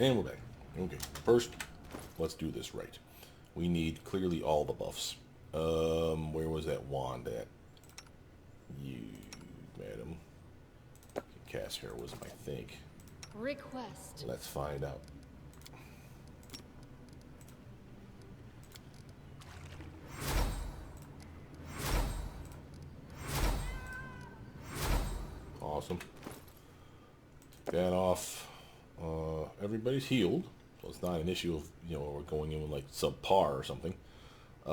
And we're back. Okay, first, let's do this right. We need clearly all the buffs. Where was that wand at? You, madam. Cast heroism, I think. Request. Let's find out. Awesome. That off. Everybody's healed, so it's not an issue of, you know, we're going in with like subpar or something. Is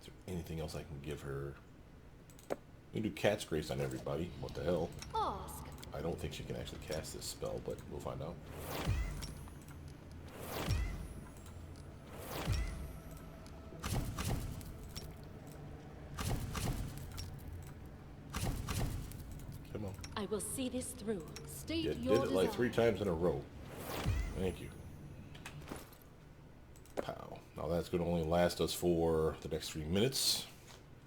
there anything else I can give her? We can do Cat's Grace on everybody. What the hell? Ask. I don't think she can actually cast this spell, but we'll find out. Come on. I will see this through. State You your did it like 3 desire. times in a row. Thank you. Pow. Now that's going to only last us for the next 3 minutes,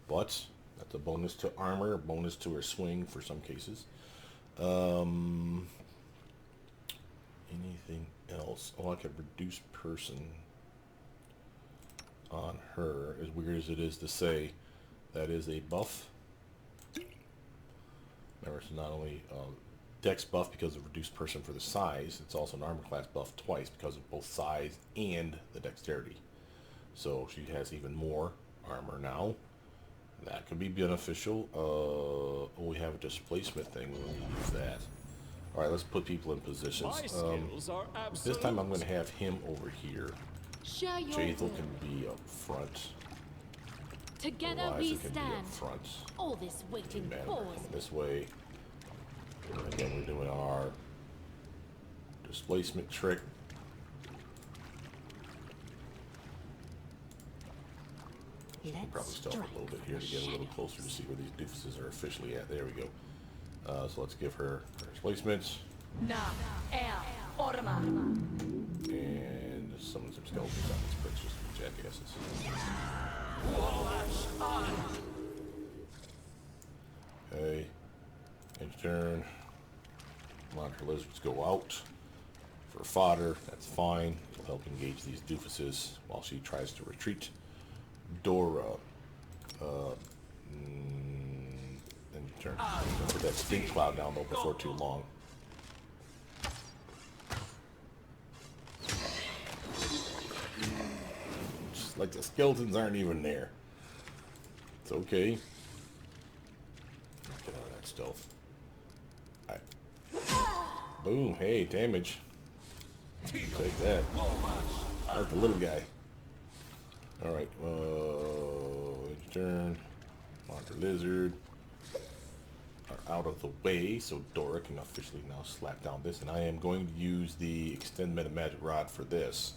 but that's a bonus to armor, a bonus to her swing for some cases. Anything else? Oh, I could reduce person on her. As weird as it is to say, that is a buff. Remember, it's not only dex buff because of reduced person for the size, it's also an armor class buff twice because of both size and the dexterity. So she has even more armor now. That could be beneficial. We have a displacement thing. We'll use that. All right, let's put people in positions. My skills are This time I'm absolute. going to have him over here. Share your Jaethel will. can be up front. Together Eliza we can be up stand. front. All this waiting Man, pause. this way. And then we're doing our displacement trick. Probably Let's stop strike a little bit here to get a little closer to see where these doofuses are officially at. There we go. So let's give her displacements Na, air, orma. and summon some skeletons on these pricks just to be jackasses. Okay. End turn. Monitor lizards go out for fodder. That's fine. It'll help engage these doofuses while she tries to retreat. Dora. End turn. Put that stink cloud down though before too long. Just like the skeletons aren't even there. It's okay. Get out of that stealth. Alright. Boom. Hey, damage. Take that. That's the little guy. Alright. Turn. Monitor lizard. Are out of the way, so Dora can officially now slap down this. And I am going to use the extend meta magic rod for this.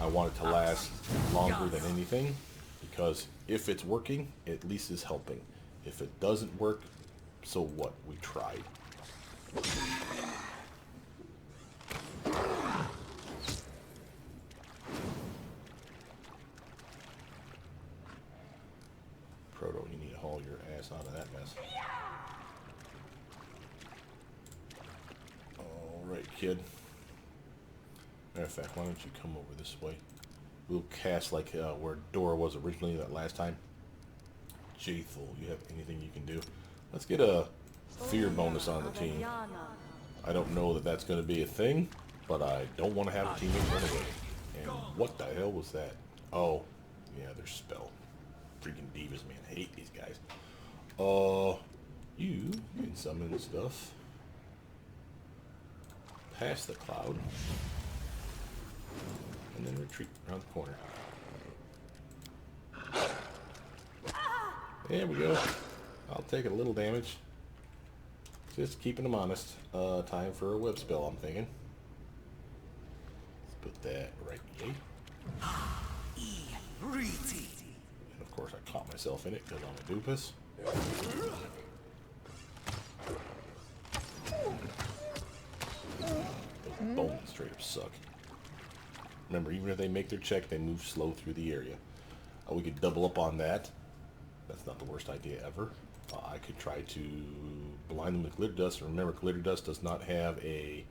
I want it to last longer than anything, because if it's working, it at least is helping. If it doesn't work, so what? We tried. Proto, you need to haul your ass out of that mess. Alright, kid. Matter of fact, why don't you come over this way? We'll cast like where Dora was originally that last time. Jaethel, you have anything you can do? Let's get a fear bonus on the team. I don't know that that's going to be a thing, but I don't want to have a teammate run away. And what the hell was that? Oh, yeah, their spell. Freaking divas, man. I hate these guys. You can summon stuff past the cloud. And then retreat around the corner. There we go. I'll take a little damage. Just keeping them honest. Time for a whip spell, I'm thinking. Let's put that right here. And of course I caught myself in it because I'm a doofus. Those bones straight up suck. Remember, even if they make their check, they move slow through the area. We could double up on that. That's not the worst idea ever. I could try to blind them with glitter dust. Remember, glitter dust does not have a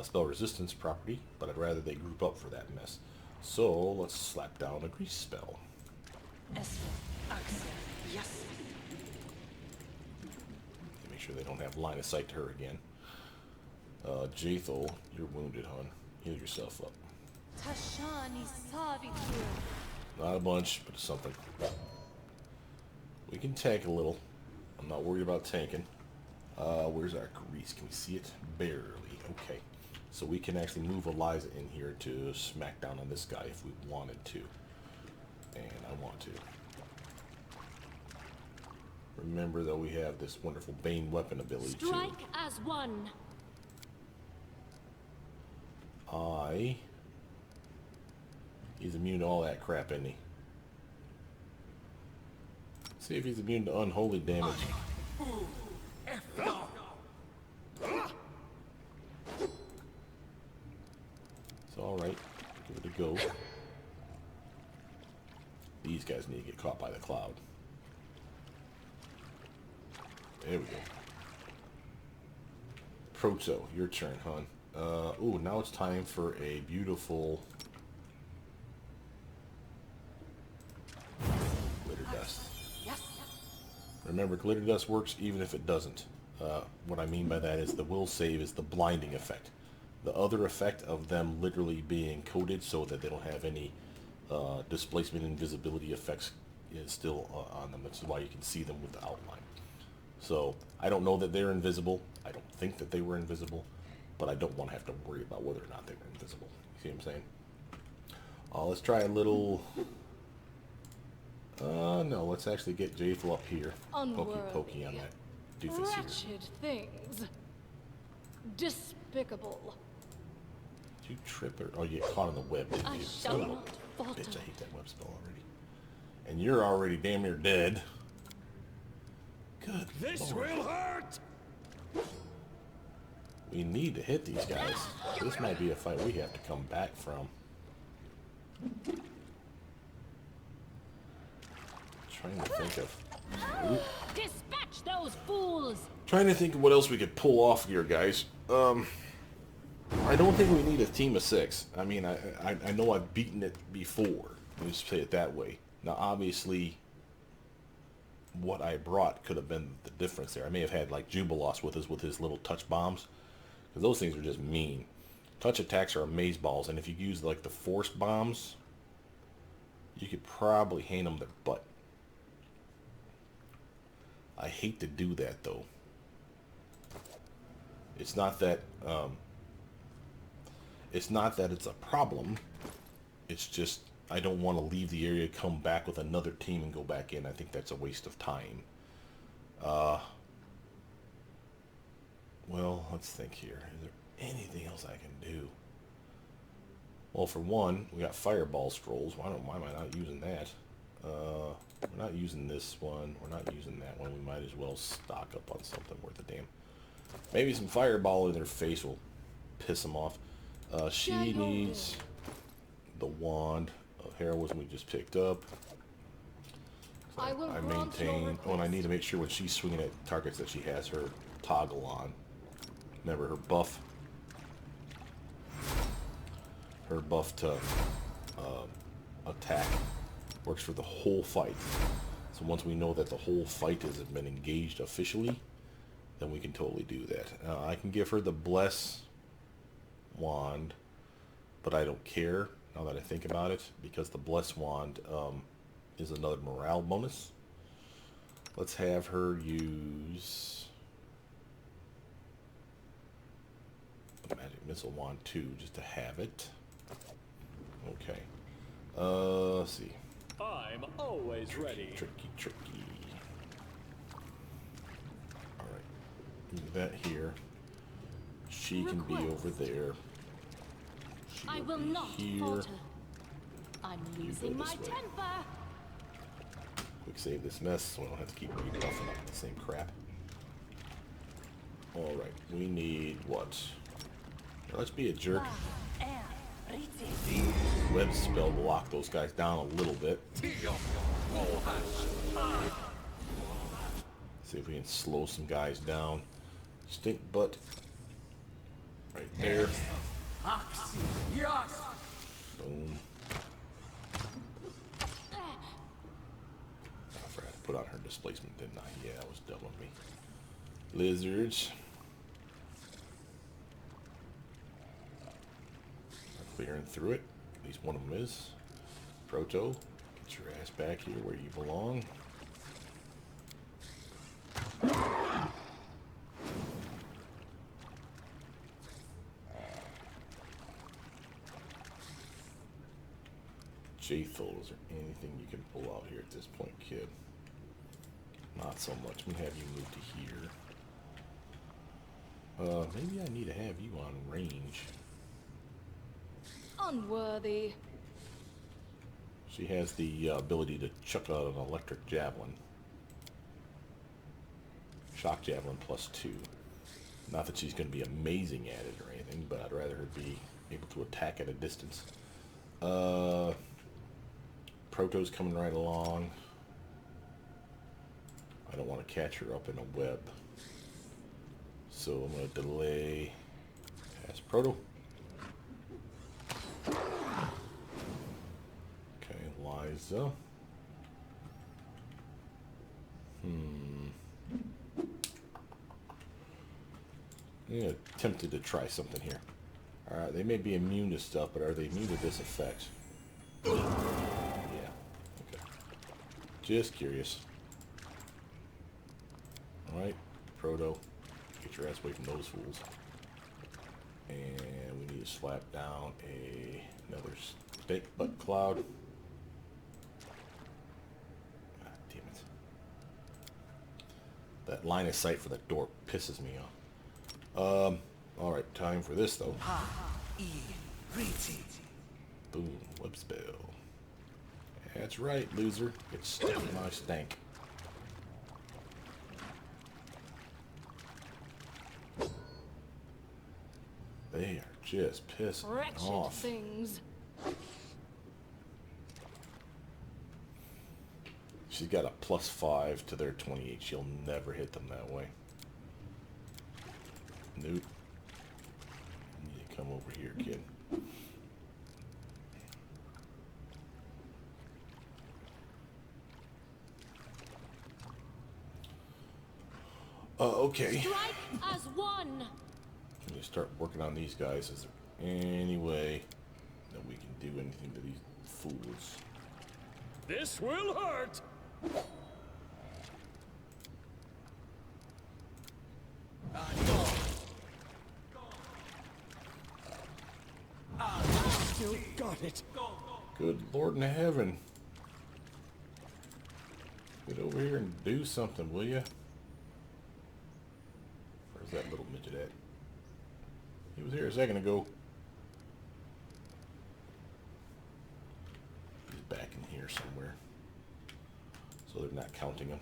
spell resistance property, but I'd rather they group up for that mess. So let's slap down a grease spell. Make sure they don't have line of sight to her again. Jaethel, you're wounded, hon. Heal yourself up. Not a bunch, but something. We can tank a little. I'm not worried about tanking. Where's our grease? Can we see it? Barely. Okay. So we can actually move Eliza in here to smack down on this guy if we wanted to. And I want to. Remember, though, we have this wonderful Bane weapon ability, too. Strike as one. He's immune to all that crap, isn't he? See if he's immune to unholy damage. It's alright. Give it a go. These guys need to get caught by the cloud. There we go. Proto, your turn, hon. Ooh, now it's time for a beautiful glitter dust. Remember, glitter dust works even if it doesn't. What I mean by that is the will save is the blinding effect. The other effect of them literally being coated so that they don't have any displacement and invisibility effects is still on them. That's why you can see them with the outline. So I don't know that they're invisible. I don't think that they were invisible, but I don't want to have to worry about whether or not they were invisible. You see what I'm saying? Let's try a little... no, let's actually get Jaethel up here. Pokey on that doofus here. Wretched things. Despicable. Did you trip or... Oh, you get caught in the web, didn't I you? shall Son of a not falter. bitch, I hate that web spell already. And you're already damn near dead. Good This Lord. will hurt! We need to hit these guys. This might be a fight we have to come back from. Trying to think of... Ooh. Dispatch those fools. Trying to think of what else we could pull off here, guys. I don't think we need a team of 6. I mean, I know I've beaten it before. Let me just say it that way. Now, obviously, what I brought could have been the difference there. I may have had, like, Jubilos with us with his little touch bombs. Because those things are just mean. Touch attacks are amazeballs. And if you use, like, the force bombs, you could probably hand them their butt. I hate to do that, though. It's not that it's a problem. It's just I don't want to leave the area, come back with another team and go back in. I think that's a waste of time. Well, let's think here. Is there anything else I can do? Well, for one, we got fireball scrolls. Why am I not using that? We're not using this one. We're not using that one. We might as well stock up on something worth a damn. Maybe some fireball in their face will piss them off. She needs the wand of heroism we just picked up. So I maintain. Oh, and I need to make sure when she's swinging at targets that she has her toggle on. Remember her buff. Her buff to attack works for the whole fight. So once we know that the whole fight has been engaged officially, then we can totally do that. I can give her the bless wand, but I don't care now that I think about it, because the bless wand is another morale bonus. Let's have her use the magic missile wand too, just to have it. Okay. Let's see. I'm always ready. Tricky. Alright. Move that here. She can be over there. She I will be not here. falter. I'm You losing go my this way. temper. Quick save this mess so we don't have to keep rebuffing up the same crap. Alright, we need what? Now, let's be a jerk. Web spell will lock those guys down a little bit. See if we can slow some guys down. Stink butt. Right there. Boom. I forgot to put on her displacement, didn't I? Yeah, that was dumb of me. Lizards. Clearing through it. At least one of them is. Proto, get your ass back here where you belong. Jathal, is there anything you can pull out here at this point, kid? Not so much. I'm gonna have you move to here. Maybe I need to have you on range. Unworthy. She has the ability to chuck out an electric javelin. Shock javelin +2. Not that she's going to be amazing at it or anything, but I'd rather her be able to attack at a distance. Proto's coming right along. I don't want to catch her up in a web. So I'm going to delay past Proto. Okay, Liza. Yeah, tempted to try something here. Alright, they may be immune to stuff, but are they immune to this effect? Yeah. Okay. Just curious. Alright, Proto. Get your ass away from those fools. And we need to slap down another stink butt cloud. God damn it. That line of sight for the door pisses me off. Alright, time for this though. Boom, whip spell. That's right, loser. Get stuck in my stank. They are just pissing Wretched off. things. She's got a +5 to their 28. She'll never hit them that way. Nope. You need to come over here, kid. Okay. Strike as one. Can you start working on these guys? Is there any way that we can do anything to these fools? This will hurt. Still got it. Good Lord in heaven. Get over here and do something, will ya? Where's that little midget at? He was here a second ago. He's back in here somewhere. So they're not counting him.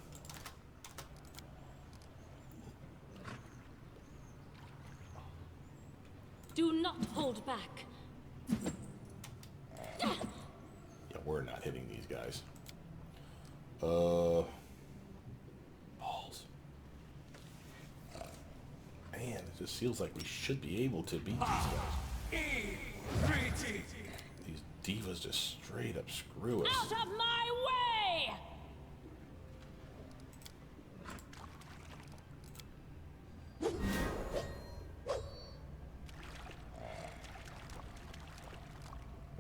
Do not hold back. Yeah, we're not hitting these guys. Balls. Man, it just feels like we should be able to beat these guys. These divas just straight up screw us. Out of my way!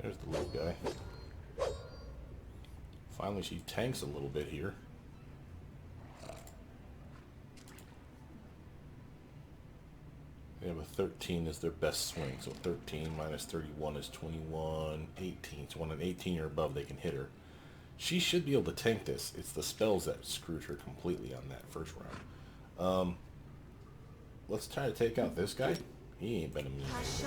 There's the little guy. Finally, she tanks a little bit here. They have a 13 is their best swing. So 13 minus 31 is 21, 18. So on an 18 or above, they can hit her. She should be able to tank this. It's the spells that screwed her completely on that first round. Let's try to take out this guy. He ain't been immune to anything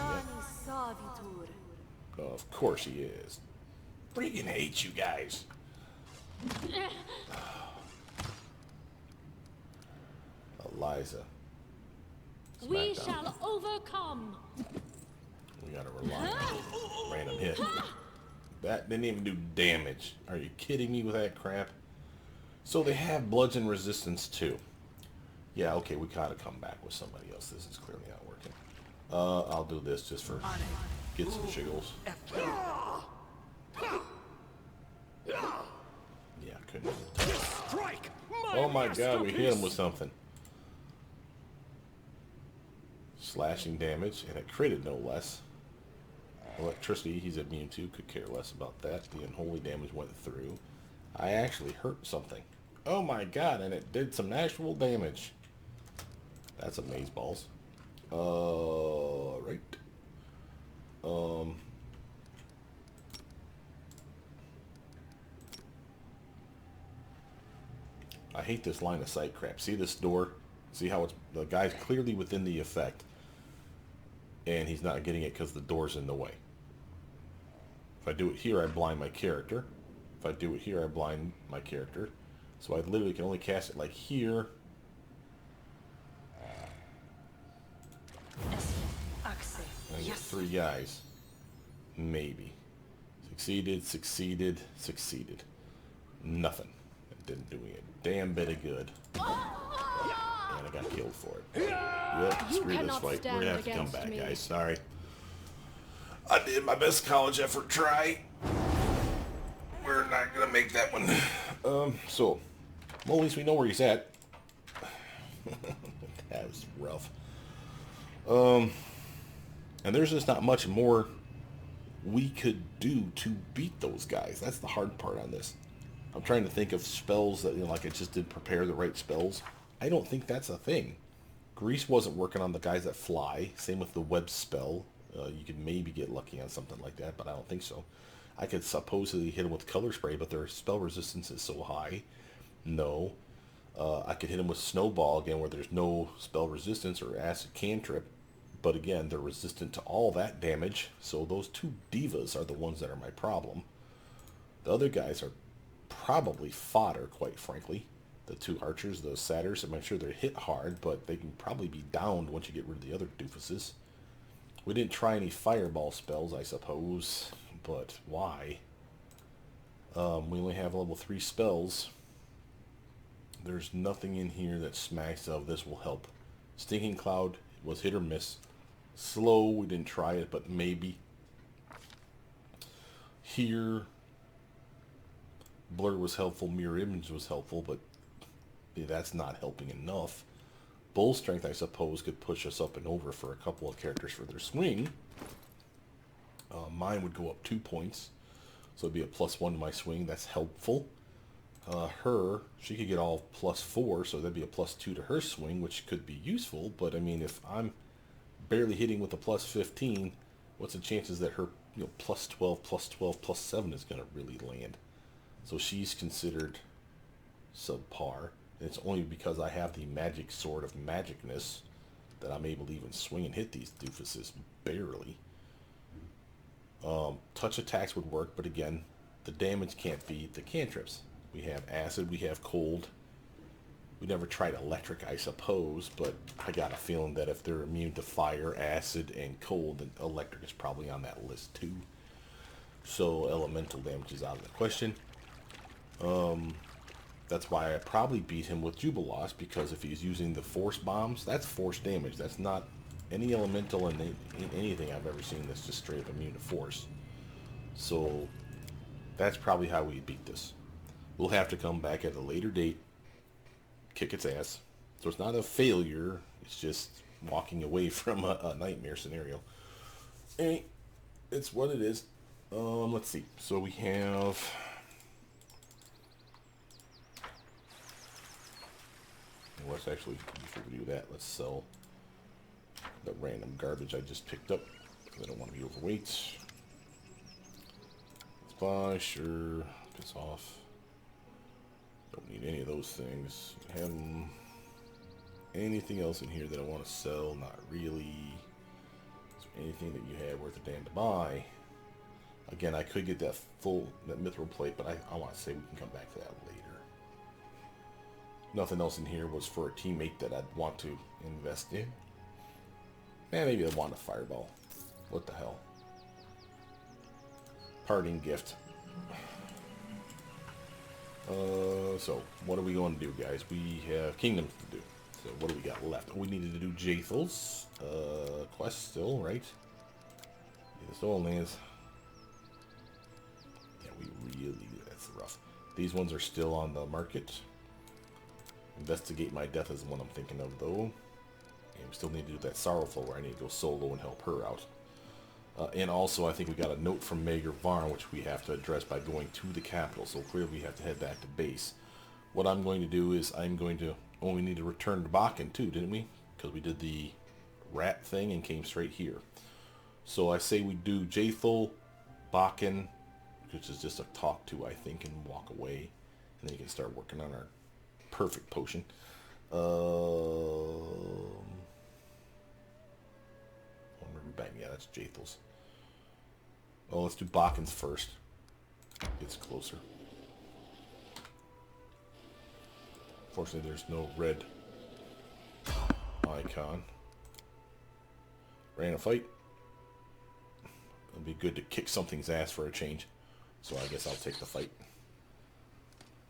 yet. Of course he is. Freaking hate you guys. Eliza. We Smackdown. shall overcome. We gotta rely on random hit. That didn't even do damage. Are you kidding me with that crap? So they have bludgeon resistance too. Yeah, okay, we gotta come back with somebody else. This is clearly not working. I'll do this just for get some shiggles. Yeah, couldn't even touch. Strike! Oh my god, we hit him with something. Slashing damage, and it critted no less. Electricity, he's immune to, could care less about that. The unholy damage went through. I actually hurt something. Oh my god, and it did some actual damage. That's amazeballs. Right. I hate this line of sight crap. See this door? See how it's, the guy's clearly within the effect, and he's not getting it because the door's in the way. If I do it here, I blind my character. If I do it here, I blind my character. So I literally can only cast it like here. I get 3 guys. Maybe. Succeeded, succeeded, succeeded. Nothing. It didn't do me a damn bit of good. And I got killed for it. Yep, You screw this cannot fight. We're stand gonna have to come against back, me. guys. Sorry. I did my best college effort try. We're not gonna make that one. So, well, at least we know where he's at. That was rough. And there's just not much more we could do to beat those guys. That's the hard part on this. I'm trying to think of spells that, you know, like I just didn't prepare the right spells. I don't think that's a thing. Grease wasn't working on the guys that fly. Same with the web spell. You could maybe get lucky on something like that, but I don't think so. I could supposedly hit them with color spray, but their spell resistance is so high. No. I could hit them with snowball again, where there's no spell resistance, or acid cantrip. But again, they're resistant to all that damage. So those 2 divas are the ones that are my problem. The other guys are probably fodder, quite frankly. The 2 archers, those satyrs, I'm sure they're hit hard, but they can probably be downed once you get rid of the other doofuses. We didn't try any fireball spells, I suppose, but why? We only have level 3 spells. There's nothing in here that smacks of this will help. Stinking Cloud was hit or miss. Slow, we didn't try it, but maybe. Here, Blur was helpful, Mirror Image was helpful, but that's not helping enough. Bull Strength, I suppose, could push us up and over for a couple of characters for their swing. Mine would go up 2 points, so it'd be a +1 to my swing. That's helpful. She could get all +4, so that'd be a +2 to her swing, which could be useful. But I mean, if I'm barely hitting with a +15, what's the chances that her, you know, +12, +12, +7 is going to really land? So she's considered subpar. And it's only because I have the magic sword of magicness that I'm able to even swing and hit these doofuses barely. Touch attacks would work, but again, the damage can't beat the cantrips. We have acid, we have cold. We never tried electric, I suppose, but I got a feeling that if they're immune to fire, acid, and cold, then electric is probably on that list too. So elemental damage is out of the question. That's why I probably beat him with Jubilost, because if he's using the force bombs, that's force damage. That's not any elemental in anything I've ever seen that's just straight up immune to force. So that's probably how we beat this. We'll have to come back at a later date, kick its ass. So it's not a failure, it's just walking away from a nightmare scenario. Anyway, it's what it is. Let's see. So we have... Let's actually, before we do that, let's sell the random garbage I just picked up, because I don't want to be overweight. Let's buy, sure, piss off. Don't need any of those things. Have anything else in here that I want to sell? Not really. Is there anything that you have worth a damn to buy? Again, I could get that mithril plate, but I want to say we can come back to that later. Nothing else in here was for a teammate that I'd want to invest in. Maybe I want a fireball. What the hell? Parting gift. So, what are we going to do, guys? We have kingdoms to do. So what do we got left? We needed to do Jathel's quest still, right? Yeah, the stolen lands. Yeah, that's rough. These ones are still on the market. Investigate my death is the one I'm thinking of, though. And we still need to do that Sorrowful where I need to go solo and help her out. And also, I think we got a note from Mayor Varn, which we have to address by going to the capital. So clearly we have to head back to base. What I'm going to do is I'm going to... Oh, we need to return to Bakken too, didn't we? Because we did the rat thing and came straight here. So I say we do Jaethel, Bakken, which is just a talk to, I think, and walk away. And then you can start working on our perfect potion. Yeah, that's Jaethel's. Oh, let's do Bakken's first. It's closer. Fortunately, there's no red icon. Ran a fight. It'll be good to kick something's ass for a change. So I guess I'll take the fight.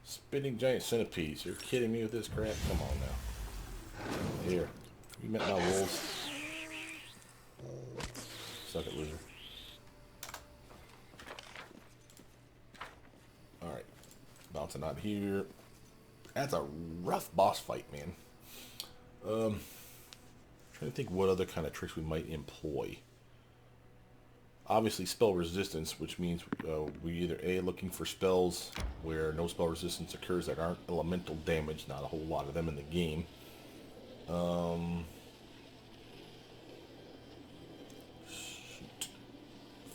Spinning giant centipedes. You're kidding me with this crap? Come on now. Here. You met my wolves. Suck it, loser. Alright. Bouncing out here. That's a rough boss fight, man. Trying to think what other kind of tricks we might employ. Obviously spell resistance, which means we either A, looking for spells where no spell resistance occurs that aren't elemental damage, not a whole lot of them in the game. Shoot.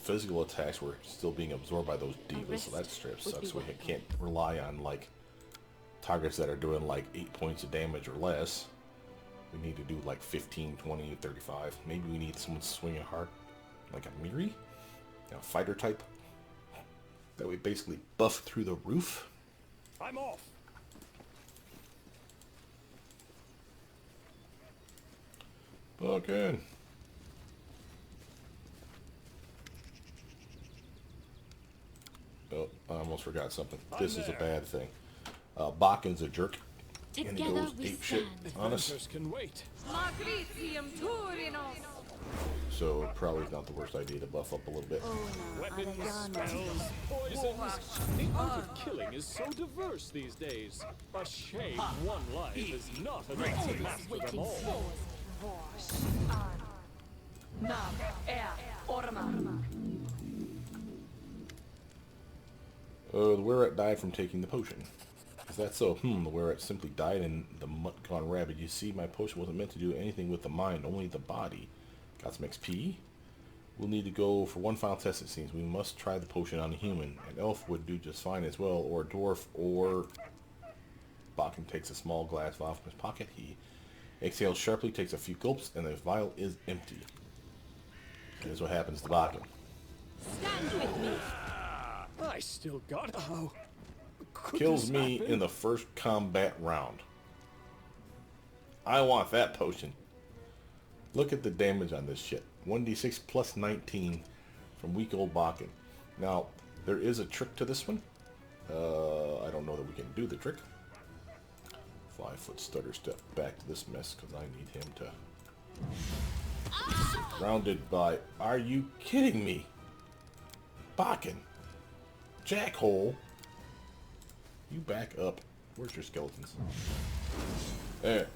Physical attacks were still being absorbed by those divas, so that strip sucks. We can't rely on like targets that are doing like 8 points of damage or less. We need to do like 15, 20, 35. Maybe we need someone swinging hard, like a Miri, a fighter type. That we basically buff through the roof. I'm off. Fucking. Oh, I almost forgot something. This is a bad thing. Bakken's a jerk. And he Together goes we ape shit stand. on us. Adventures can wait. So probably not the worst idea to buff up a little bit. Weapons, spells, poisons. The art of killing is so diverse these days. A shame one life is not enough to master them all. The Wereat died from taking the potion. Is that so? The Wereat simply died and the mutt gone rabid. You see, my potion wasn't meant to do anything with the mind, only the body. Got some XP? We'll need to go for one final test, it seems. We must try the potion on a human. An elf would do just fine as well, or a dwarf, or... Bakken takes a small glass vial from his pocket. He exhales sharply, takes a few gulps, and the vial is empty. Here's what happens to Bakken. Stand with me. I still got. Oh, could Kills this me happen? in the first combat round. I want that potion. Look at the damage on this shit. 1d6 plus 19 from weak old Bakken. Now, there is a trick to this one. I don't know that we can do the trick. 5-foot stutter step back to this mess because I need him to... Surrounded by... Are you kidding me? Bakken. Jackhole. You back up. Where's your skeletons? There.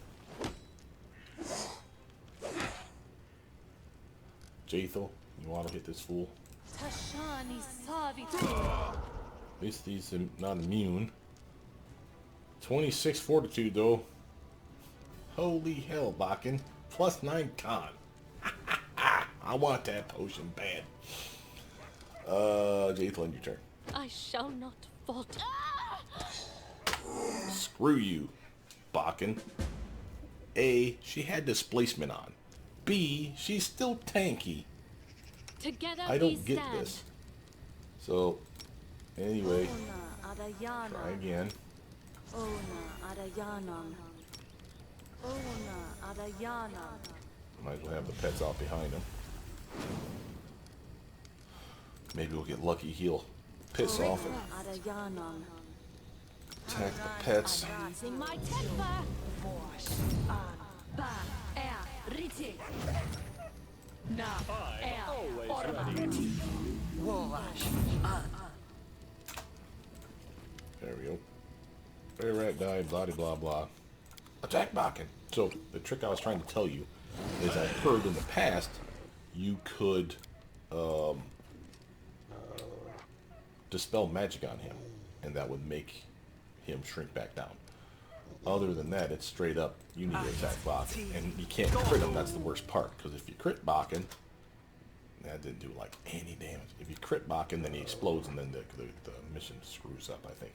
Jaethel, you want to hit this fool? At least he's not immune. 26 fortitude though. Holy hell, Bakken. Plus 9 con. I want that potion bad. Jaethel, end your turn. I shall not falter. Screw you, Bakken. A, she had displacement on. B, she's still tanky. Together I we don't get stand. this. So, anyway, try again. Might as well have the pets out behind him. Maybe we'll get lucky. He'll piss off and attack the pets. Losing my temper. Bosh. Ba. Riti. Na. I'm always Orma. ready. Dorraj. There we go. Fairy rat died, blah blah blah. Attack Bakken. So the trick I was trying to tell you is I heard in the past you could dispel magic on him, and that would make him shrink back down. Other than that, it's straight up, you need to attack Bakken. And you can't crit him, that's the worst part. Because if you crit Bakken, that didn't do like any damage. If you crit Bakken, then he explodes, and then the mission screws up, I think.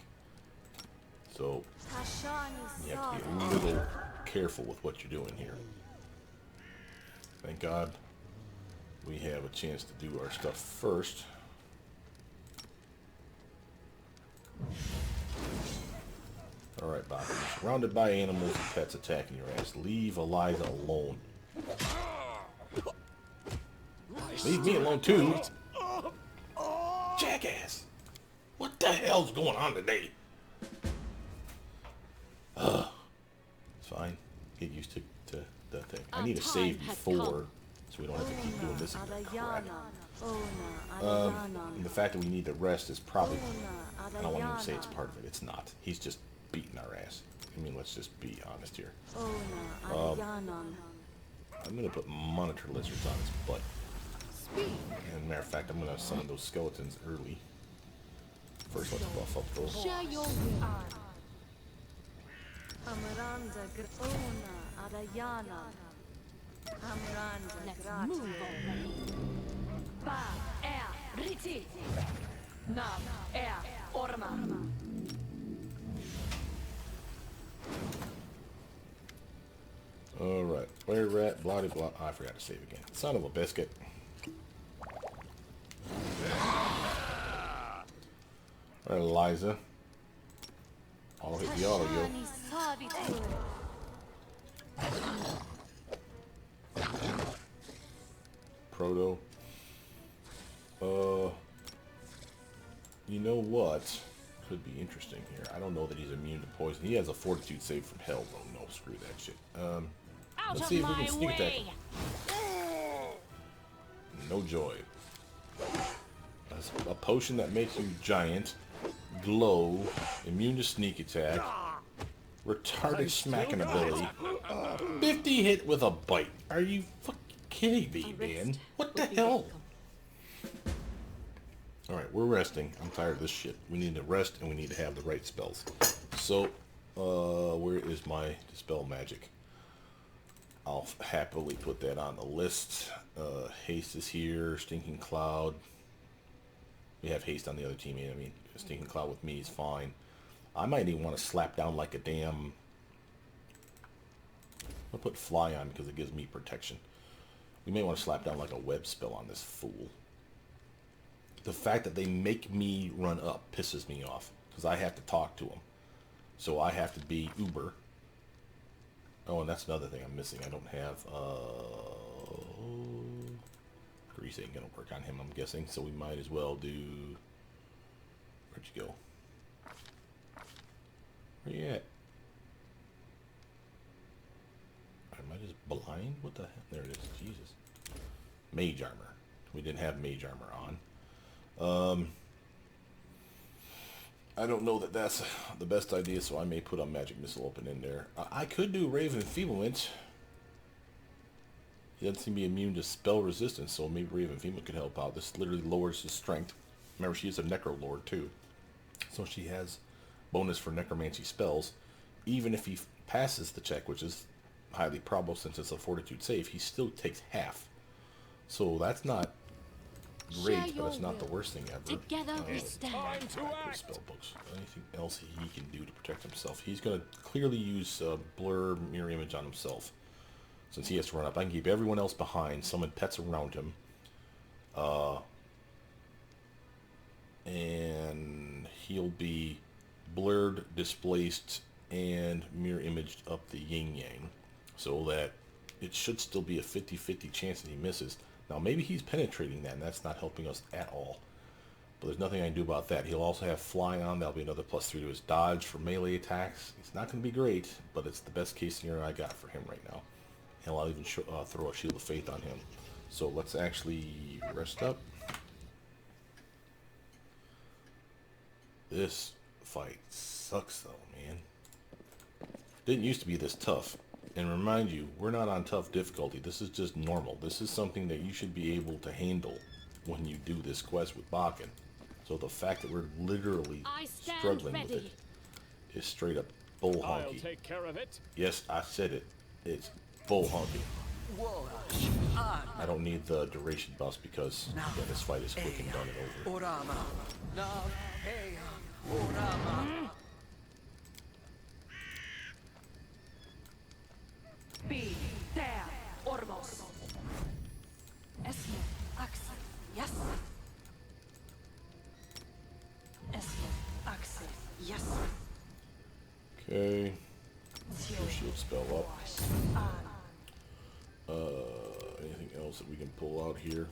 So, you have to be a little careful with what you're doing here. Thank God we have a chance to do our stuff first. Alright, Bobby. You're surrounded by animals and pets attacking your ass. Leave Eliza alone. Leave me alone too. Jackass! What the hell's going on today? It's fine. Get used to the thing. I need a save before, so we don't have to keep doing this again. Crap. And the fact that we need to rest is probably... I don't want to even say it's part of it. It's not. He's just beating our ass. I mean, let's just be honest here. I'm going to put monitor lizards on his butt. And matter of fact, I'm going to summon those skeletons early. First, let's buff up those. Share your will. Let's move already. Ba. Riti. Na. Orma. Alright. Fairy rat, blah blah. Oh, I forgot to save again. Son of a biscuit. Alright, Eliza. I'll hit the auto, yo. Proto. You know what? Could be interesting here. I don't know that he's immune to poison. He has a fortitude save from hell. Oh no, screw that shit. Let's see if we can sneak attack him. No joy. A potion that makes you giant, glow, immune to sneak attack, retarded smacking ability, 50 hit with a bite. Are you fucking kidding me, man? What the hell? Alright, we're resting. I'm tired of this shit. We need to rest and we need to have the right spells. So, where is my dispel magic? I'll happily put that on the list. Haste is here. Stinking Cloud. We have haste on the other team. I mean, Stinking Cloud with me is fine. I might even want to slap down like a damn... I'll put Fly on because it gives me protection. We may want to slap down like a web spell on this fool. The fact that they make me run up pisses me off because I have to talk to them. So I have to be Uber. Oh, and that's another thing I'm missing. I don't have... Grease ain't gonna work on him, I'm guessing. So we might as well do... Where'd you go? Where you at? Am I just blind? What the heck? There it is. Jesus. Mage armor. We didn't have mage armor on. I don't know that that's the best idea, so I may put a magic missile open in there. I could do Raven Enfeeblement. He doesn't seem to be immune to spell resistance, so maybe Raven Enfeeblement could help out. This literally lowers his strength. Remember, she is a Necro Lord too, so she has bonus for necromancy spells. Even if he passes the check, which is highly probable since it's a fortitude save, he still takes half. So that's not great, but it's not the worst thing ever. Together we stand. Spell books. Anything else he can do to protect himself? He's going to clearly use blur mirror image on himself, since he has to run up. I can keep everyone else behind, summon pets around him, and he'll be blurred, displaced, and mirror imaged up the yin yang, so that it should still be a 50-50 chance that he misses. Now maybe he's penetrating that, and that's not helping us at all. But there's nothing I can do about that. He'll also have flying on. That'll be another +3 to his dodge for melee attacks. It's not going to be great, but it's the best case scenario I got for him right now. And I'll even throw a Shield of Faith on him. So let's actually rest up. This fight sucks though, man. Didn't used to be this tough. And remind you, we're not on tough difficulty. This is just normal. This is something that you should be able to handle when you do this quest with Bakken. So the fact that we're literally struggling with it is straight up bull I'll honky. take care of it. Yes, I said it. It's bull honky. I don't need the duration buffs because yeah, this fight is quick and done and over. Be there, Ormos. Esme, Axe, yes. Esme, Axe, yes. Okay. Your shield spell up. Anything else that we can pull out here?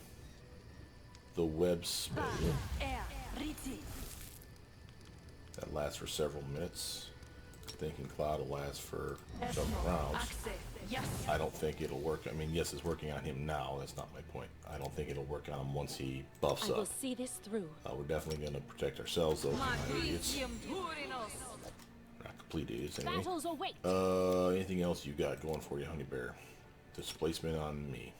The web spell. That lasts for several minutes. Thinking Cloud will last for several rounds. I don't think it'll work. I mean, yes, it's working on him now. That's not my point. I don't think it'll work on him once he buffs I will up. see this through. We're definitely going to protect ourselves, though. Not complete idiots, anyway. Battles await. Anything else you got going for you, Honey Bear? Displacement on me.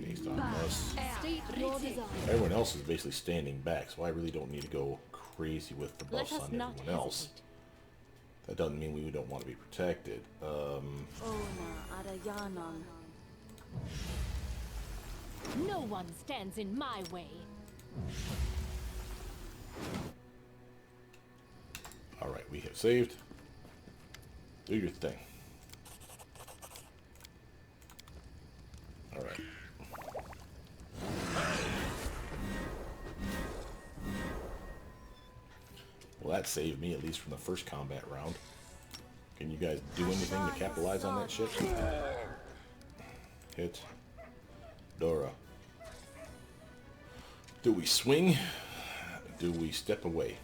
Based on us. State your desire. Everyone else is basically standing back, so I really don't need to go crazy with the Let buffs us on not everyone else. hesitate. That doesn't mean we don't want to be protected. No one stands in my way. Alright, we have saved. Do your thing. Alright. Well, that saved me, at least from the first combat round. Can you guys do anything to capitalize on that shit? Hit. Dora. Do we swing? Do we step away?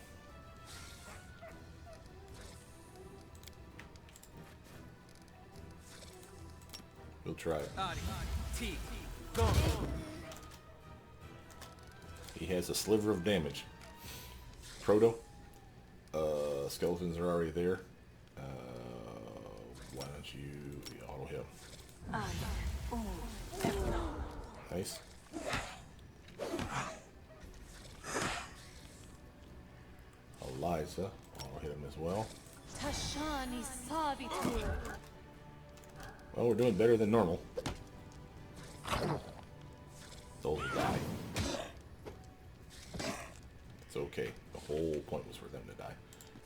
We'll try it. He has a sliver of damage. Proto. Skeletons are already there. Why don't you auto him? Nice. Eliza. Auto hit him as well. Well, we're doing better than normal. Those will die. It's okay. The whole point was for them to die.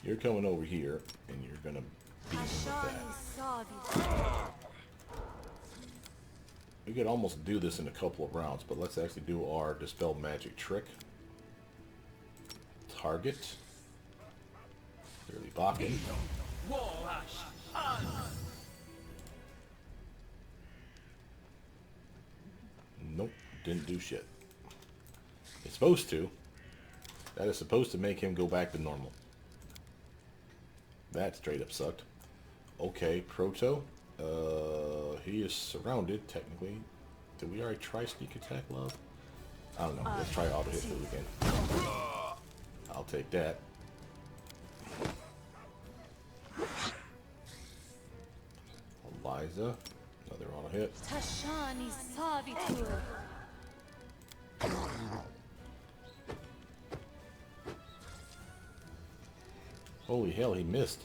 You're coming over here, and you're gonna beat them with that. We could almost do this in a couple of rounds, but let's actually do our Dispel Magic trick. Target. Clearly Bakken. Nope, didn't do shit. It's supposed to. That is supposed to make him go back to normal. That straight up sucked. Okay, Proto. He is surrounded, technically. Did we already try sneak attack, love? I don't know. Let's try auto hit through again. I'll take that. Eliza. Another auto hit. Holy hell, he missed.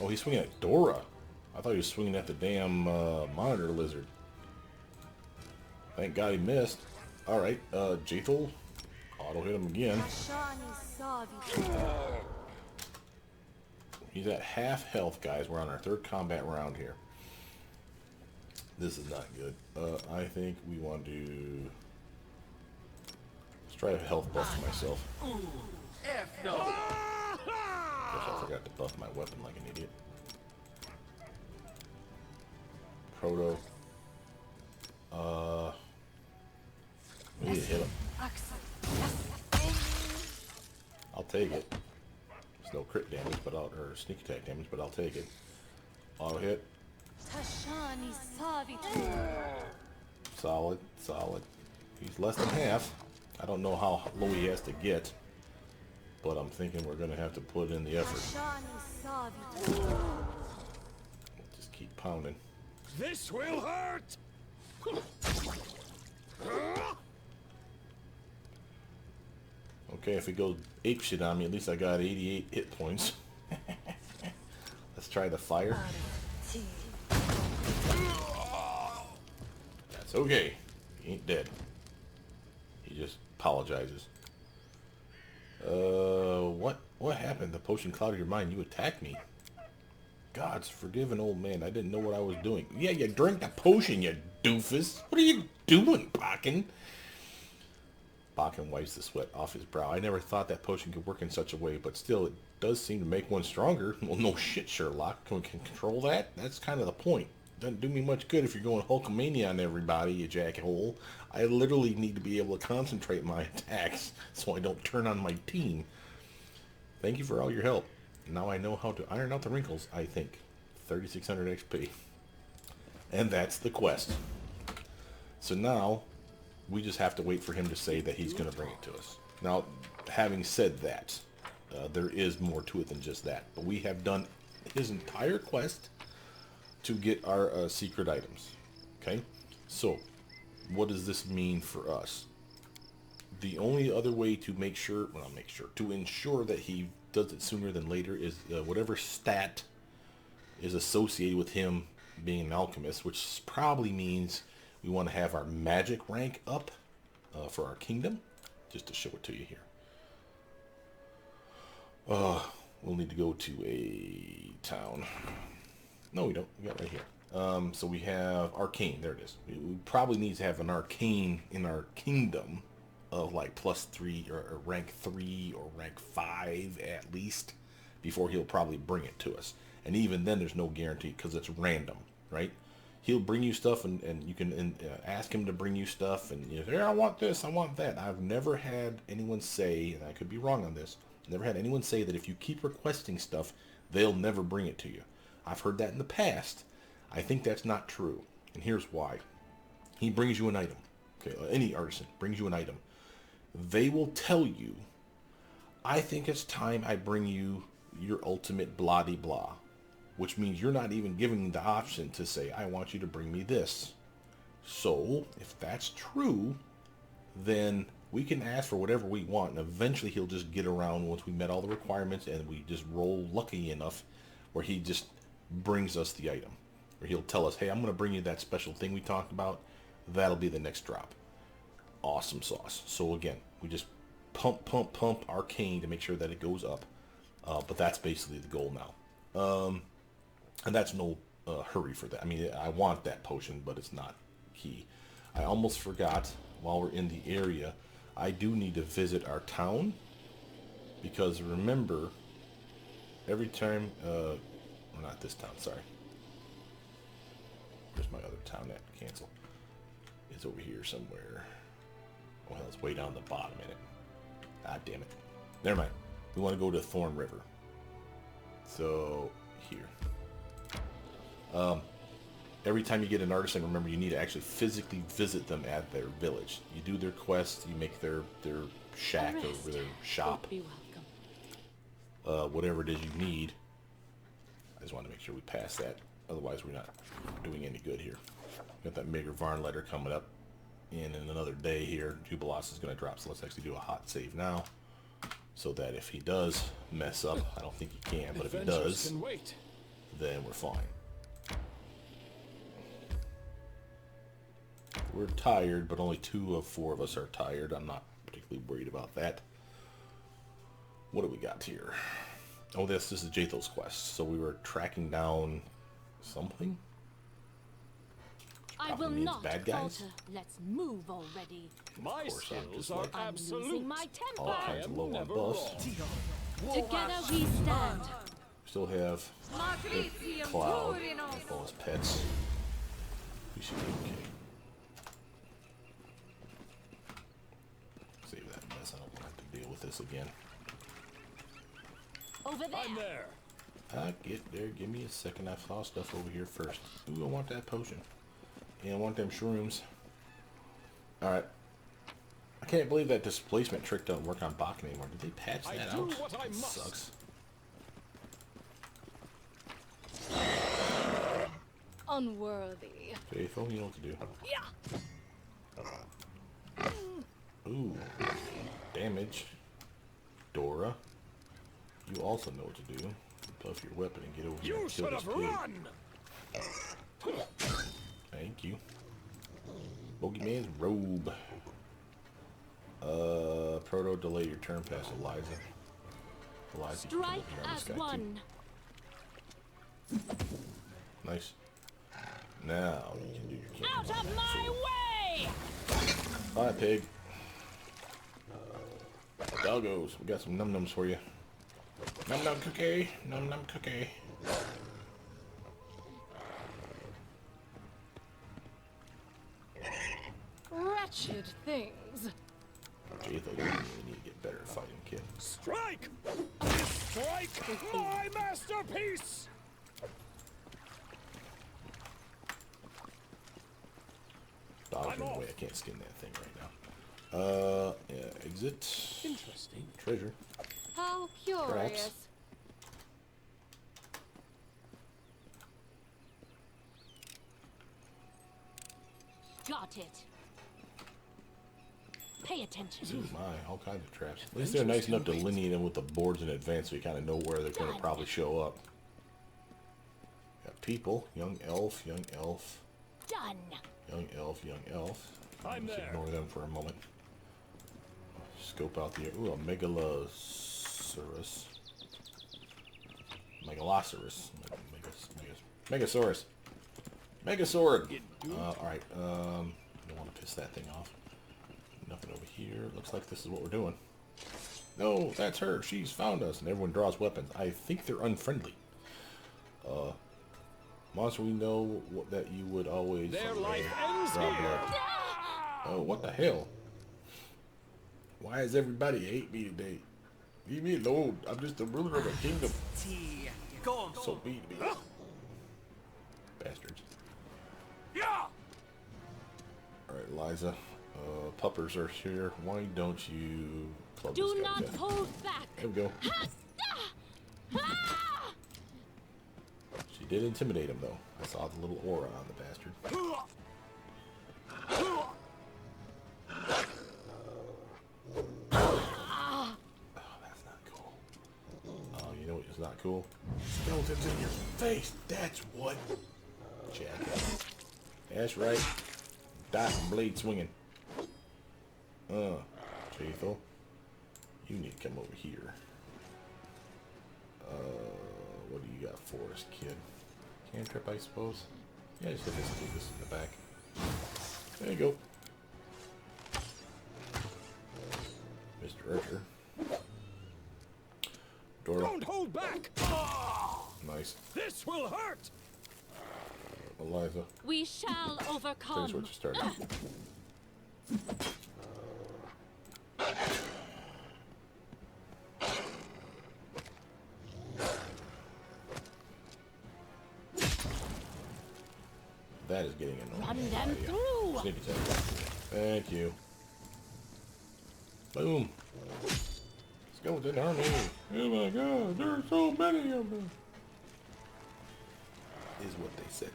Oh, he's swinging at Dora. I thought he was swinging at the damn monitor lizard. Thank God he missed. Alright, Jaethal. Auto hit him again. He's at half health, guys. We're on our third combat round here. This is not good. I think we want to... Let's try a health buff for myself. Guess I forgot to buff my weapon like an idiot. me to hit him. Axel. Yes. I'll take it. There's no crit damage, but or sneak attack damage, but I'll take it. Auto hit. Tashani Savit. Solid, solid. He's less than half. I don't know how low he has to get, but I'm thinking we're gonna have to put in the effort. Tashani Savit. Just keep pounding. This will hurt! Okay, if he goes apeshit on me, at least I got 88 hit points. Let's try the fire. That's okay. He ain't dead. He just apologizes. What happened? The potion clouded your mind. You attacked me. God's forgiven old man. I didn't know what I was doing. Yeah, you drank the potion, you doofus. What are you doing, Bakken? Bakken wipes the sweat off his brow. I never thought that potion could work in such a way, but still, it does seem to make one stronger. Well, no shit, Sherlock. Can we control that? That's kind of the point. Doesn't do me much good if you're going Hulkamania on everybody, you jackhole. I literally need to be able to concentrate my attacks so I don't turn on my team. Thank you for all your help. Now I know how to iron out the wrinkles, I think. 3600 XP. And that's the quest. So now, we just have to wait for him to say that he's going to bring it to us. Now, having said that, there is more to it than just that. But we have done his entire quest to get our secret items. Okay? So, what does this mean for us? The only other way to make sure, well, not make sure, to ensure that he does it sooner than later is whatever stat is associated with him being an alchemist, which probably means we want to have our magic rank up for our kingdom, just to show it to you here. We'll need to go to a town. No, we don't. We got it right here. So we have arcane. There it is. We probably need to have an arcane in our kingdom of like +3 or rank 3 or rank 5 at least before he'll probably bring it to us. And even then there's no guarantee because it's random, right? He'll bring you stuff and you can ask him to bring you stuff and you say, I want this, I want that. I've never had anyone say, and I could be wrong on this, never had anyone say that if you keep requesting stuff, they'll never bring it to you. I've heard that in the past. I think that's not true. And here's why. He brings you an item. Okay, any artisan brings you an item. They will tell you, I think it's time I bring you your ultimate blah-de-blah, which means you're not even giving the option to say, I want you to bring me this. So, if that's true, then we can ask for whatever we want, and eventually he'll just get around once we met all the requirements and we just roll lucky enough where he just brings us the item. Or he'll tell us, hey, I'm going to bring you that special thing we talked about. That'll be the next drop. Awesome sauce. So again, we just pump arcane to make sure that it goes up. But that's basically the goal now. And that's no hurry for that. I mean, I want that potion, but it's not key. I almost forgot, while we're in the area, I do need to visit our town. Because remember, every time, or not this town, sorry. Where's my other town at? Cancel. It's over here somewhere. Oh, hell, it's way down the bottom in it. Ah, damn it. Never mind. We want to go to Thorn River. So, here. Every time you get an artisan, remember you need to actually physically visit them at their village. You do their quest, you make their shack or their shop. Be welcome. Whatever it is you need. I just want to make sure we pass that. Otherwise, we're not doing any good here. Got that Mager Varn letter coming up in another day here. Jubilos is going to drop, so let's actually do a hot save now. So that if he does mess up, I don't think he can, but if he does, then we're fine. We're tired, but only 2 of 4 of us are tired. I'm not particularly worried about that. What do we got here? Oh, this is Jathel's quest. So we were tracking down something? I will means not bad guys? falter. Let's move already. My course, I'm skills just are like- I'm absolute. losing my All temper. kinds of am low on never buffs. wrong. Together we stand. Still have Cloud as well as pets. We should be okay. with this again. Over there. I'm there. I'll get there. Give me a second. I saw stuff over here first. Ooh, I want that potion. And I want them shrooms. Alright. I can't believe that displacement trick doesn't work on Bach anymore. Did they patch that out? That sucks. Unworthy. Faithful, you know what to do. Yeah. Ooh. Damage. Dora. You also know what to do. Buff your weapon and get over here and kill this pig. Thank you. Bogeyman's robe. Proto, delay your turn past Eliza. Eliza, you can Strike look here on this as guy, too. one. Nice. Now you can do your camping. Out of my way! Hi, pig. Doggos, we got some num-nums for you. Num-num cookie. Num-num cookie. Wretched things. Jatho, you really need to get better at fighting, kid. Strike! Strike my masterpiece! Dogs in the way. I can't skin that thing right now. Yeah, exit. Interesting. Treasure. How curious. Perhaps. Got it. Pay attention. Ooh, my, all kinds of traps. At least they're nice enough to delineate them with the boards in advance so you kind of know where they're going to probably show up. Got people. Young elf, young elf. Done. Young elf, young elf. I'm Just there. ignore them for a moment. Scope out the... Ooh, a megalosaurus. Megalosaurus. Megasaurus. Megasword. Alright, don't want to piss that thing off. Nothing over here. Looks like this is what we're doing. No, that's her. She's found us. And everyone draws weapons. I think they're unfriendly. Monster, we know that you would always... Their life ends draw here. blood. Oh, what the hell? Why does everybody hate me today? Leave me alone. I'm just the ruler of a kingdom. So be to me. Bastards. Alright, Liza. Puppers are here. Why don't you club Do this guy not to death? hold back. There we go. She did intimidate him, though. I saw the little aura on the bastard. Oh, that's not cool. Oh, you know what is not cool? Skeletons in your face. That's what. Jackass. That's right. Dot and blade swinging. Jatho. You need to come over here. What do you got for us, kid? Cantrip, I suppose? Yeah, just hit this and leave this in the back. There you go. Mr. Archer. Dora. Don't hold back! Nice. This will hurt! Eliza. We shall Finish overcome. what you started. That is getting annoying. Run them through. Sneak attack. Thank you. Boom. Skeleton army. Oh my god, there are so many of them. Is what they said.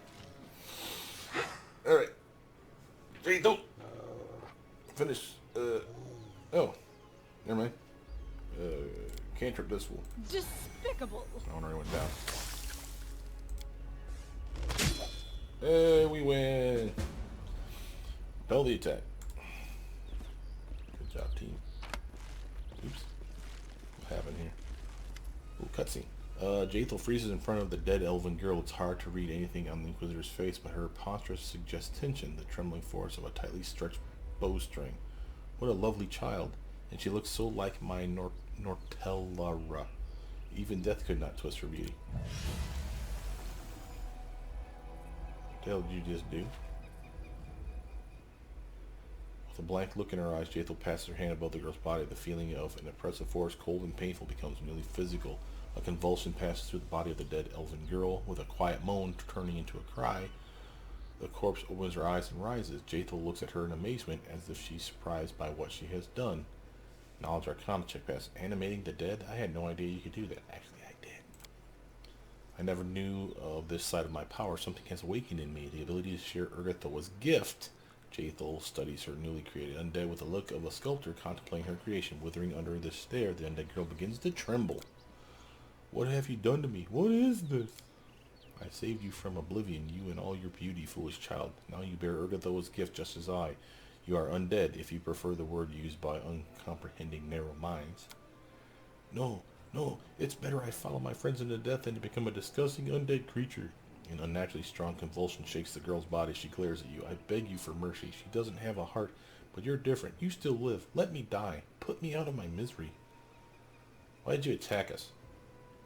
Alright. Jatho. Finish. Oh. Never mind. Cantrip this fool. Despicable. I already went down. Hey, we win. Penalty attack. Good job, team. Oops. What happened here? Ooh, cutscene. Jatho freezes in front of the dead elven girl. It's hard to read anything on the Inquisitor's face, but her posture suggests tension, the trembling force of a tightly stretched bowstring. What a lovely child. And she looks so like my Nortellara. Even death could not twist her beauty. What the hell did you just do? With a blank look in her eyes, Jaethal passes her hand above the girl's body. The feeling of an oppressive force, cold and painful, becomes nearly physical. A convulsion passes through the body of the dead elven girl, with a quiet moan turning into a cry. The corpse opens her eyes and rises. Jaethal looks at her in amazement, as if she's surprised by what she has done. Knowledge Arcana check pass. Animating the dead? I had no idea you could do that. Actually, I did. I never knew of this side of my power. Something has awakened in me. The ability to share Urgathoa's gift. Jaethal studies her newly created undead with the look of a sculptor contemplating her creation. Withering under the stare, the undead girl begins to tremble. What have you done to me? What is this? I saved you from oblivion, you and all your beauty, foolish child. Now you bear Urgathoa's gift just as I. You are undead, if you prefer the word used by uncomprehending narrow minds. No, no, it's better I follow my friends into death than to become a disgusting undead creature. An unnaturally strong convulsion shakes the girl's body. She glares at you. I beg you for mercy. She doesn't have a heart, but you're different. You still live. Let me die. Put me out of my misery. Why did you attack us?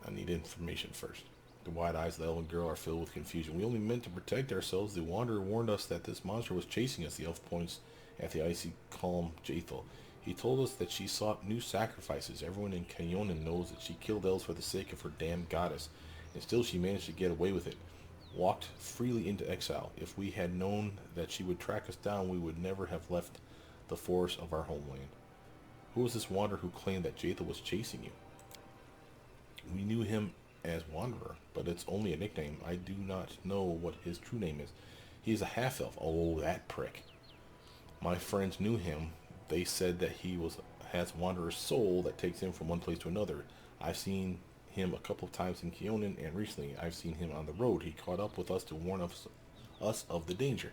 I need information first. The wide eyes of the elven girl are filled with confusion. We only meant to protect ourselves. The Wanderer warned us that this monster was chasing us. The elf points at the icy calm Jaethal. He told us that she sought new sacrifices. Everyone in Canyonin knows that she killed elves for the sake of her damned goddess, and still she managed to get away with it. Walked freely into exile. If we had known that she would track us down, we would never have left the forests of our homeland. Who was this wanderer who claimed that Jaethal was chasing you? We knew him as Wanderer, but it's only a nickname. I do not know what his true name is. He is a half-elf. Oh, that prick. My friends knew him. They said that he has Wanderer's soul that takes him from one place to another. I've seen him a couple of times in Keonan, and recently I've seen him on the road. He caught up with us to warn us of the danger.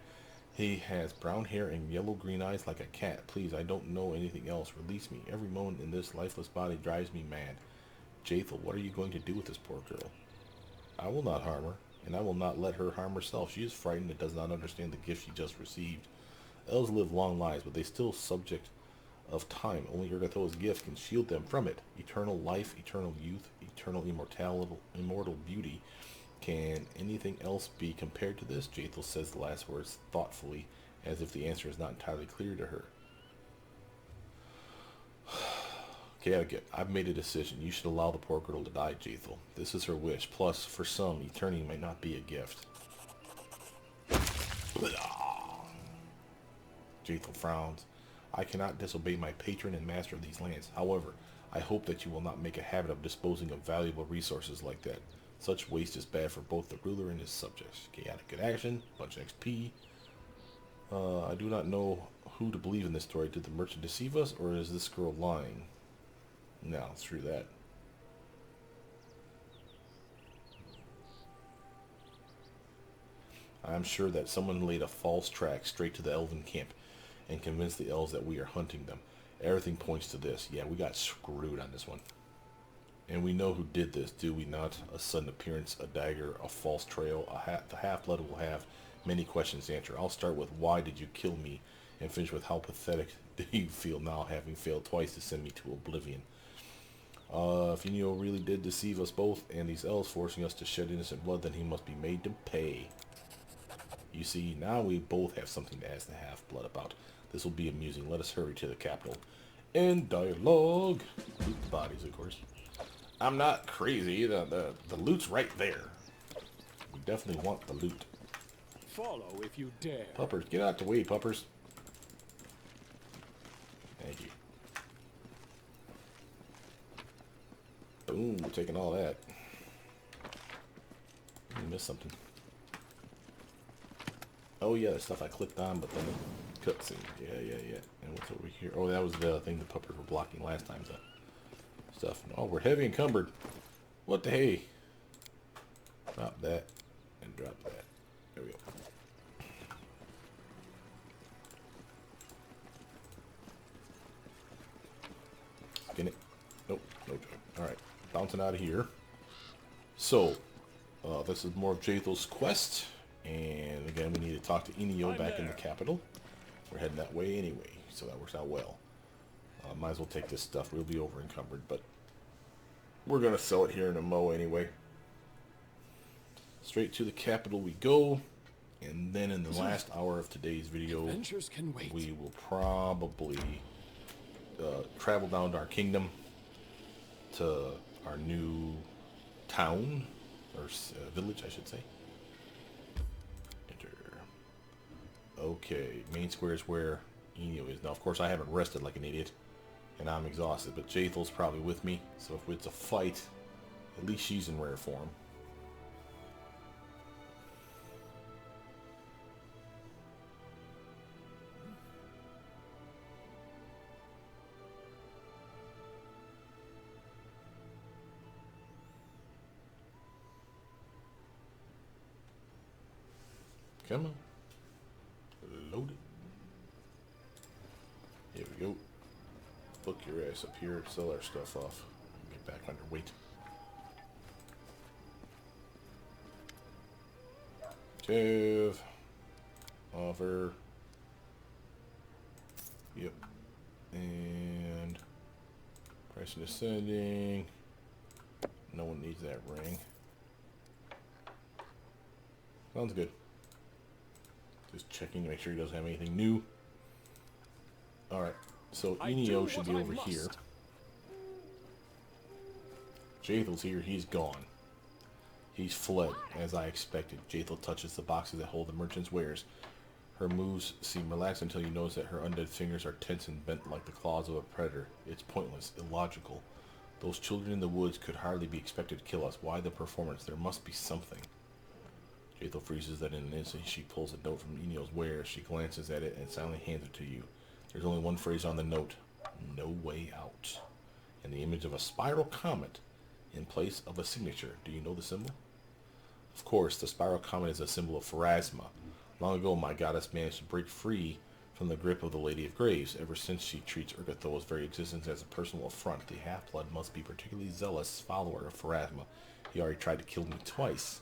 He has brown hair and yellow-green eyes like a cat. Please, I don't know anything else. Release me. Every moment in this lifeless body drives me mad. Jaethal, what are you going to do with this poor girl? I will not harm her, and I will not let her harm herself. She is frightened and does not understand the gift she just received. Elves live long lives, but they still subject of time. Only Urgathoa's gift can shield them from it. Eternal life, eternal youth, eternal immortal beauty. Can anything else be compared to this? Jaethal says the last words thoughtfully, as if the answer is not entirely clear to her. Okay, I've made a decision. You should allow the poor girl to die, Jaethal. This is her wish. Plus, for some, eternity might not be a gift. Jaethal frowns. I cannot disobey my patron and master of these lands. However, I hope that you will not make a habit of disposing of valuable resources like that. Such waste is bad for both the ruler and his subjects. Chaotic good action, bunch of XP. I do not know who to believe in this story. Did the merchant deceive us, or is this girl lying? No, screw that. I'm sure that someone laid a false track straight to the elven camp and convinced the elves that we are hunting them. Everything points to this. Yeah, we got screwed on this one. And we know who did this, do we not? A sudden appearance, a dagger, a false trail. The half-blood will have many questions to answer. I'll start with, why did you kill me? And finish with, how pathetic do you feel now, having failed twice to send me to oblivion? If Inyo really did deceive us both, and these elves forcing us to shed innocent blood, then he must be made to pay. You see, now we both have something to ask the half-blood about. This will be amusing. Let us hurry to the capital. End dialogue. Loot the bodies, of course. I'm not crazy. The loot's right there. We definitely want the loot. Follow if you dare. Puppers, get out the way, puppers. Thank you. Boom, we're taking all that. I missed something. Oh yeah, the stuff I clicked on, but then the cutscene. Yeah. And what's over here? Oh, that was the thing the puppers were blocking last time. The stuff. Oh, we're heavy encumbered. What the hey? Drop that and drop that. There we go. Skin it. Nope, no joy. Alright, bouncing out of here. So, this is more of Jaethal's quest. And again, we need to talk to Inyo back in the capital. We're heading that way anyway, so that works out well. Might as well take this stuff. We'll be over encumbered, but we're going to sell it here in a mo anyway. Straight to the capital we go. And then in the last hour of today's video, Adventures can wait. we will probably travel down to our kingdom, to our new town, or village, I should say. Enter. Okay, main square is where Enio is. Now, of course, I haven't rested like an idiot, and I'm exhausted, but Jathel's probably with me, so if it's a fight, at least she's in rare form. Come on. Load it. Here we go. Book your ass up here. Sell our stuff off. Get back under weight. Save. Offer. Yep. And pricing ascending. No one needs that ring. Sounds good. Just checking to make sure he doesn't have anything new. Alright, so Enio should be over here. Jathel's here, he's gone. He's fled, as I expected. Jathel touches the boxes that hold the merchant's wares. Her moves seem relaxed until you notice that her undead fingers are tense and bent like the claws of a predator. It's pointless, illogical. Those children in the woods could hardly be expected to kill us. Why the performance? There must be something. Jathel freezes that in an instant. She pulls a note from Enio's wares. She glances at it and silently hands it to you. There's only one phrase on the note. No way out. And the image of a spiral comet in place of a signature. Do you know the symbol? Of course, the spiral comet is a symbol of Pharasma. Long ago, my goddess managed to break free from the grip of the Lady of Graves. Ever since she treats Urgatho's very existence as a personal affront, the half-blood must be a particularly zealous follower of Pharasma. He already tried to kill me twice.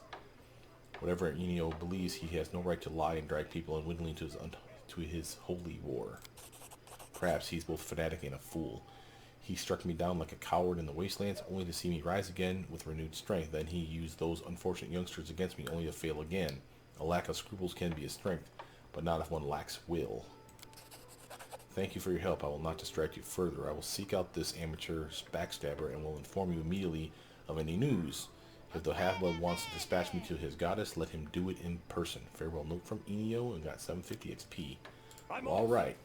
Whatever Enio believes, he has no right to lie and drag people unwittingly to his holy war. Perhaps he's both fanatic and a fool. He struck me down like a coward in the wastelands, only to see me rise again with renewed strength. Then he used those unfortunate youngsters against me, only to fail again. A lack of scruples can be a strength, but not if one lacks will. Thank you for your help. I will not distract you further. I will seek out this amateur backstabber and will inform you immediately of any news. If the half-blood wants to dispatch me to his goddess, let him do it in person. Farewell note from Enio, and got 750 XP. All right.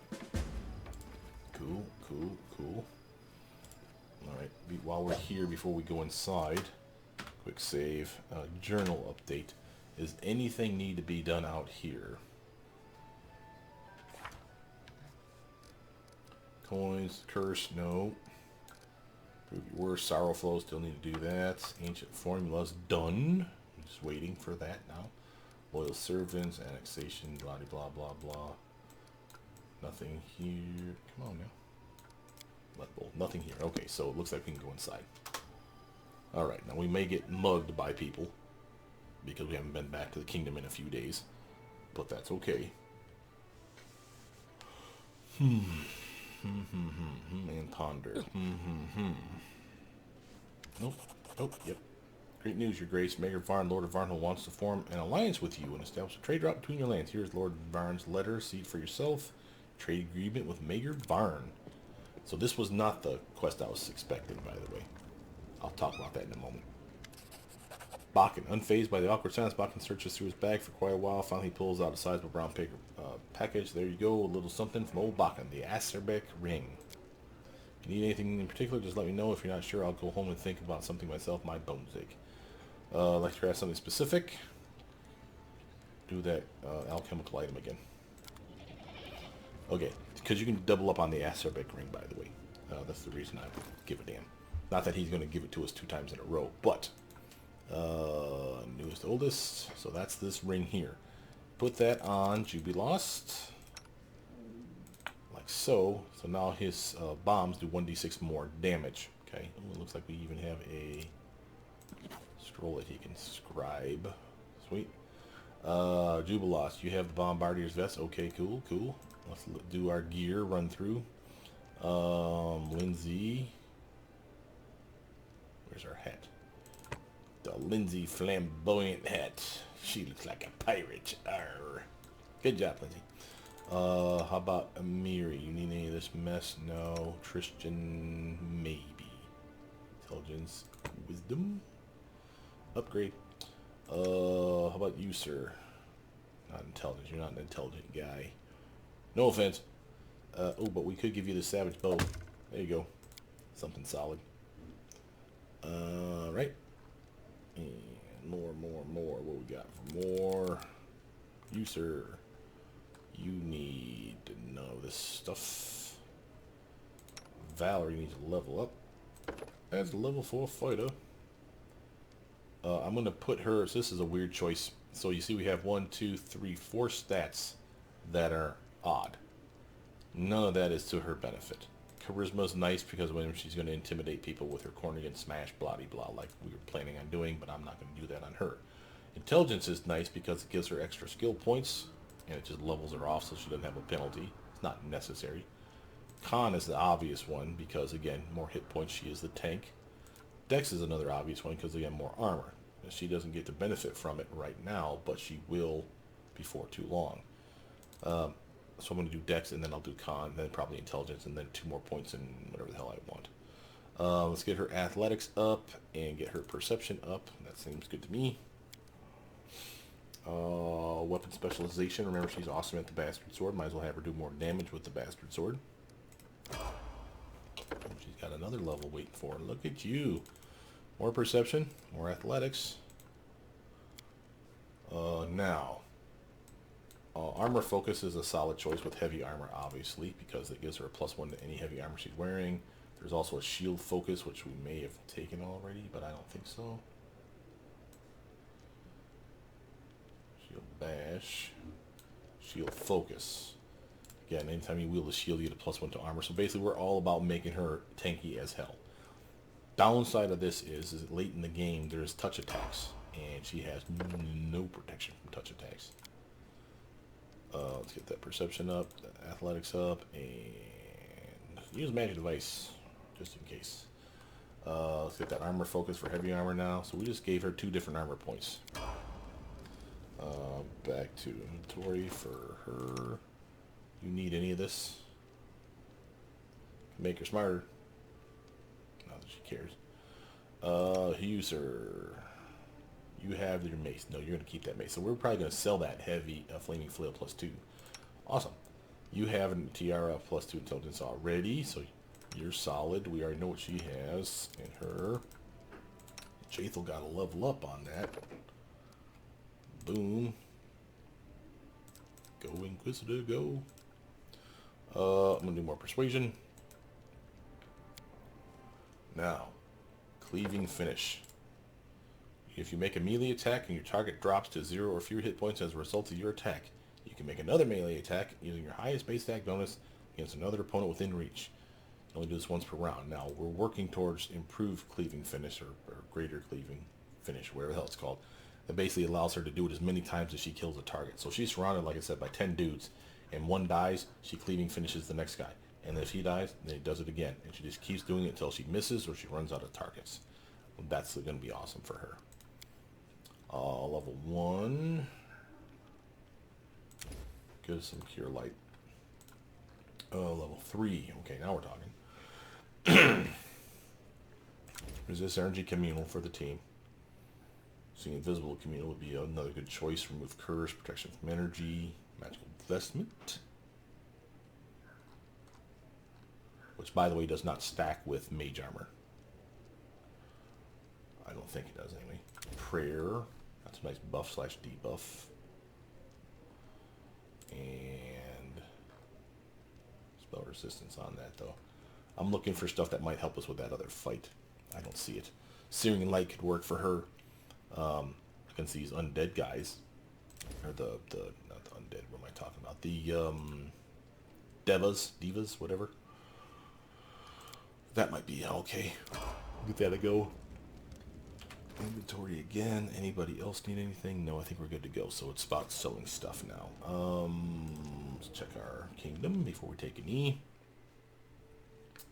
Cool, cool, cool. All right. While we're here, before we go inside, quick save. Journal update. Does anything need to be done out here? Coins, curse, no. Prove your worst. Sorrow flow, still need to do that. Ancient formulas, done. I'm just waiting for that now. Loyal servants, annexation, blah blah blah blah. Nothing here. Come on now. Blood bowl. Nothing here. Okay, so it looks like we can go inside. Alright, now we may get mugged by people because we haven't been back to the kingdom in a few days. But that's okay. And ponder. Nope. Oh, yep. Great news, Your Grace. Mayor Varn, Lord of Varnhill, wants to form an alliance with you and establish a trade route between your lands. Here's Lord Varn's letter. See it for yourself. Trade agreement with Mayor Varn. So this was not the quest I was expecting, by the way. I'll talk about that in a moment. Bakken, unfazed by the awkward silence, Bakken searches through his bag for quite a while. Finally, he pulls out a sizable brown paper package. There you go, a little something from old Bakken, the Acerbic ring. If you need anything in particular, just let me know. If you're not sure, I'll go home and think about something myself. My bones ache. I'd like to grab something specific. Do that alchemical item again. Okay, because you can double up on the Acerbic ring, by the way. That's the reason I would give a damn. Not that he's going to give it to us 2 times in a row, but newest, oldest. So that's this ring here. Put that on Jubilost, like so. So now his bombs do 1d6 more damage. Okay. Ooh, it looks like we even have a scroll that he can scribe. Sweet. Jubilost, you have the Bombardier's vest. Okay, cool, cool. Let's do our gear run through. Lindsay. Where's our hat? The Lindsay flamboyant hat. She looks like a pirate. Arr. Good job, Lindsay. How about Amiri? You need any of this mess? No. Tristan, maybe. Intelligence, wisdom. Upgrade. How about you, sir? Not intelligence. You're not an intelligent guy. No offense. Oh, but we could give you the savage bow. There you go. Something solid. Right. And more. What we got for more? You, sir. You need to know this stuff. Valerie needs to level up. As a level 4 fighter. I'm going to put her... So this is a weird choice. So you see we have 4 stats that are odd. None of that is to her benefit. Charisma's nice because when she's going to intimidate people with her corner against smash, blah, blah, blah, like we were planning on doing, but I'm not going to do that on her. Intelligence is nice because it gives her extra skill points, and it just levels her off so she doesn't have a penalty. It's not necessary. Con is the obvious one because, again, more hit points. She is the tank. Dex is another obvious one because, again, more armor. And she doesn't get to benefit from it right now, but she will before too long. So I'm going to do Dex, and then I'll do Con, then probably Intelligence, and then 2 more points in whatever the hell I want. Let's get her Athletics up and get her Perception up. That seems good to me. Weapon Specialization. Remember, she's awesome at the Bastard Sword. Might as well have her do more damage with the Bastard Sword. She's got another level waiting for her. Look at you. More Perception, more Athletics. Now, Armor Focus is a solid choice with heavy armor, obviously, because it gives her a +1 to any heavy armor she's wearing. There's also a Shield Focus, which we may have taken already, but I don't think so. Shield Bash. Shield Focus. Again, anytime you wield a shield, you get a +1 to armor. So basically, we're all about making her tanky as hell. Downside of this is late in the game, there's touch attacks, and she has no protection from touch attacks. Let's get that Perception up, that Athletics up, and use Magic Device, just in case. Let's get that Armor Focus for heavy armor now. So we just gave her 2 different armor points. Back to inventory for her. You need any of this? Make her smarter. Not that she cares. User. You have your mace. No, you're going to keep that mace. So we're probably going to sell that heavy Flaming Flail +2. Awesome. You have a Tiara +2 intelligence already, so you're solid. We already know what she has in her. Jathel got to level up on that. Boom. Go, Inquisitor, go. I'm going to do more Persuasion. Now, Cleaving Finish. If you make a melee attack and your target drops to 0 or fewer hit points as a result of your attack, you can make another melee attack using your highest base attack bonus against another opponent within reach. You only do this once per round. Now, we're working towards improved Cleaving Finish, or greater Cleaving Finish, whatever the hell it's called. That basically allows her to do it as many times as she kills a target. So she's surrounded, like I said, by 10 dudes, and one dies, she Cleaving Finishes the next guy. And if he dies, then he does it again. And she just keeps doing it until she misses or she runs out of targets. That's going to be awesome for her. Level 1. Give some Cure Light. Level 3. Okay, now we're talking. Resist Energy Communal for the team. So Invisible Communal would be another good choice. Remove Curse, Protection from Energy, Magical Investment. Which, by the way, does not stack with Mage Armor. I don't think it does, anyway. Prayer. That's a nice buff/debuff. And spell resistance on that, though. I'm looking for stuff that might help us with that other fight. I don't see it. Searing Light could work for her against these undead guys. Or not the undead, what am I talking about? The divas, whatever. That might be okay. Give that a go. Inventory again. Anybody else need anything? No, I think we're good to go. So it's about selling stuff now. Let's check our kingdom before we take a knee.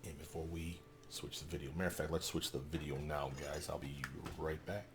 And before we switch the video. Matter of fact, let's switch the video now, guys. I'll be right back.